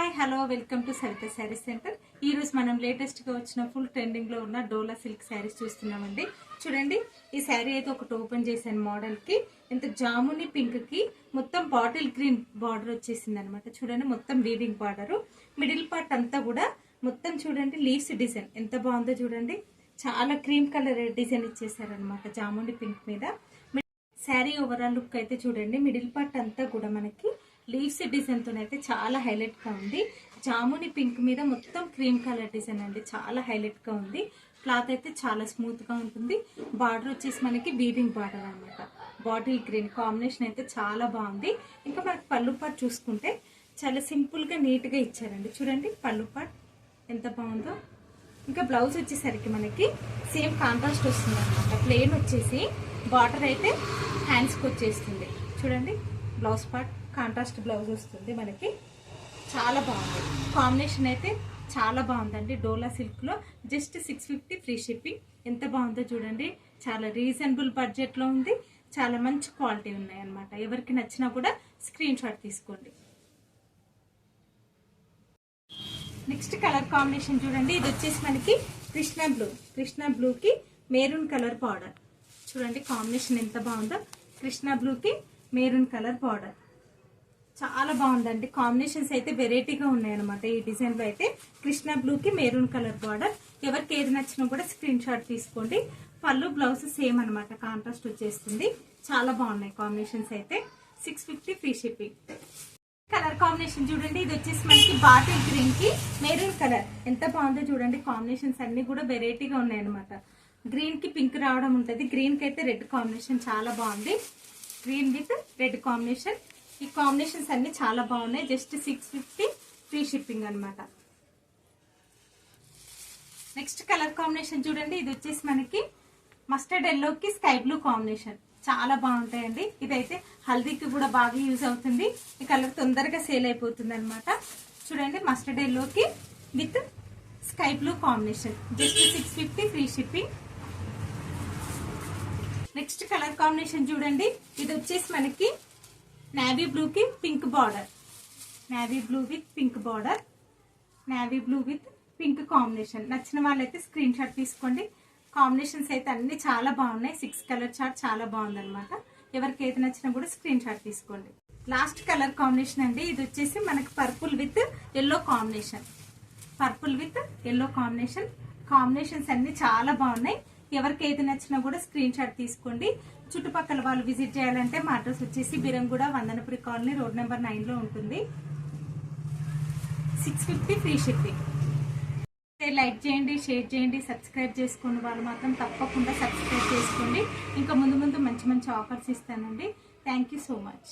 Hi hello welcome to Saritha saris centre. ఈ రోజు మనం లేటెస్ట్ గా వచ్చిన ఫుల్ ట్రెండింగ్ లో ఉన్న డోలా సిల్క్ శారీస్ చూస్తున్నామండి. చూడండి, ఈ శారీ అయితే ఒకటి ఓపెన్ చేశాను మోడల్ కి. ఎంత జాముని పింక్ కి మొత్తం బాటిల్ గ్రీన్ బార్డర్ వచ్చేసింది అనమాట. చూడండి, మొత్తం వీవింగ్ బార్డర్, మిడిల్ పార్ట్ అంతా కూడా మొత్తం చూడండి లీవ్స్ డిజైన్ ఎంత బాగుందో చూడండి. చాలా క్రీమ్ కలర్ డిజైన్ ఇచ్చేసారనమాట జాముని పింక్ మీద. శారీ ఓవరాల్ లుక్ అయితే చూడండి, మిడిల్ పార్ట్ అంతా కూడా మనకి లీవ్స్ డిజైన్ తోనైతే చాలా హైలైట్ గా ఉంది. జాముని పింక్ మీద మొత్తం క్రీమ్ కలర్ డిజైన్ అండి, చాలా హైలైట్ గా ఉంది. క్లాత్ అయితే చాలా స్మూత్ గా ఉంటుంది. బార్డర్ వచ్చేసి మనకి వీవింగ్ బార్డర్ అనమాట. బాటిల్ గ్రీన్ కాంబినేషన్ అయితే చాలా బాగుంది. ఇంకా మనకి పళ్ళు పార్ట్ చూసుకుంటే చాలా సింపుల్ గా నీట్ గా ఇచ్చారండి. చూడండి పళ్ళు పార్ట్ ఎంత బాగుందో. ఇంకా బ్లౌజ్ వచ్చేసరికి మనకి సేమ్ కాంట్రాస్ట్ వస్తుంది అనమాట. ప్లెయిన్ వచ్చేసి బార్డర్ అయితే హ్యాండ్స్కి వచ్చేస్తుంది. చూడండి, బ్లౌజ్ పార్ట్ కాంట్రాస్ట్ బ్లౌజ్ వస్తుంది మనకి. చాలా బాగుంది. కాంబినేషన్ అయితే చాలా బాగుందండి. డోలా సిల్క్ లో జస్ట్ 650 ఫ్రీ షిప్పింగ్. ఎంత బాగుందో చూడండి. చాలా రీజనబుల్ బడ్జెట్ లో ఉంది. చాలా మంచి క్వాలిటీ ఉన్నాయి అనమాట. ఎవరికి నచ్చినా కూడా స్క్రీన్ షాట్ తీసుకోండి. నెక్స్ట్ కలర్ కాంబినేషన్ చూడండి, ఇది వచ్చేసి మనకి కృష్ణ బ్లూకి మెరూన్ కలర్ బార్డర్. చూడండి కాంబినేషన్ ఎంత బాగుందో. కృష్ణ బ్లూకి మెరూన్ కలర్ బార్డర్ చాలా బాగుందండి. కాంబినేషన్స్ అయితే వెరైటీగా ఉన్నాయన్నమాట. ఈ డిజైన్ లో అయితే కృష్ణ బ్లూకి మెరూన్ కలర్ బార్డర్. ఎవరికి ఏది నచ్చినా కూడా స్క్రీన్ షాట్ తీసుకోండి. పళ్ళు బ్లౌజ్ సేమ్ అనమాట, కాంట్రాస్ట్ వచ్చేస్తుంది. చాలా బాగున్నాయి కాంబినేషన్స్ అయితే. 650 ఫ్రీ షిప్పింగ్. కలర్ కాంబినేషన్ చూడండి, ఇది వచ్చేసి మనకి బాటిల్ గ్రీన్ కి మెరూన్ కలర్ ఎంత బాగుందో చూడండి. కాంబినేషన్స్ అన్ని కూడా వెరైటీగా ఉన్నాయి అనమాట. గ్రీన్ కి పింక్ రావడం ఉంటుంది. గ్రీన్ కి అయితే రెడ్ కాంబినేషన్ చాలా బాగుంది. Green with red combination. ఈ కాంబినేషన్స్ అన్ని చాలా బాగున్నాయి. జస్ట్ 650 ఫ్రీ షిప్పింగ్ అనమాట. నెక్స్ట్ కలర్ కాంబినేషన్ చూడండి, ఇది వచ్చేసి మనకి మస్టర్డ్ ఎల్లోకి స్కై బ్లూ కాంబినేషన్. చాలా బాగుంటాయండి. ఇదైతే హల్దీకి కూడా బాగా యూజ్ అవుతుంది. ఈ కలర్ తొందరగా సేల్ అయిపోతుంది అనమాట. చూడండి, మస్టర్డ్ ఎల్లోకి with sky blue combination. Just 650 free shipping. Next colour combination చూడండి, ఇది వచ్చేసి మనకి నేవీ బ్లూకి pink border. Navy blue with pink border, navy blue with pink combination. నచ్చిన వాళ్ళైతే స్క్రీన్ షాట్ తీసుకోండి. కాంబినేషన్స్ అయితే అన్ని చాలా బాగున్నాయి. 6 కలర్ చార్ట్ చాలా బాగుంది అనమాట. ఎవరికి ఏది నచ్చినా కూడా స్క్రీన్ షాట్ తీసుకోండి. లాస్ట్ కలర్ కాంబినేషన్ అండి, ఇది వచ్చేసి మనకి purple with yellow combination. Purple with yellow combination. Combinations అన్ని చాలా బాగున్నాయి. ఎవరికి ఏది నచ్చినా కూడా స్క్రీన్ షాట్ తీసుకోండి. చుట్టుపక్కల వాళ్ళు విజిట్ చేయాలంటే మా అడ్రస్ వచ్చేసి Biranguda Vandanapuri colony, road number 9 లో ఉంటుంది. 650 ఫ్రీ షిప్పింగ్. లైక్ చేయండి, షేర్ చేయండి, సబ్స్క్రైబ్ చేసుకోండి. వాళ్ళు మాత్రం తప్పకుండా సబ్స్క్రైబ్ చేసుకోండి. ఇంకా ముందు మంచి ఆఫర్స్ ఇస్తానండి. Thank you so much.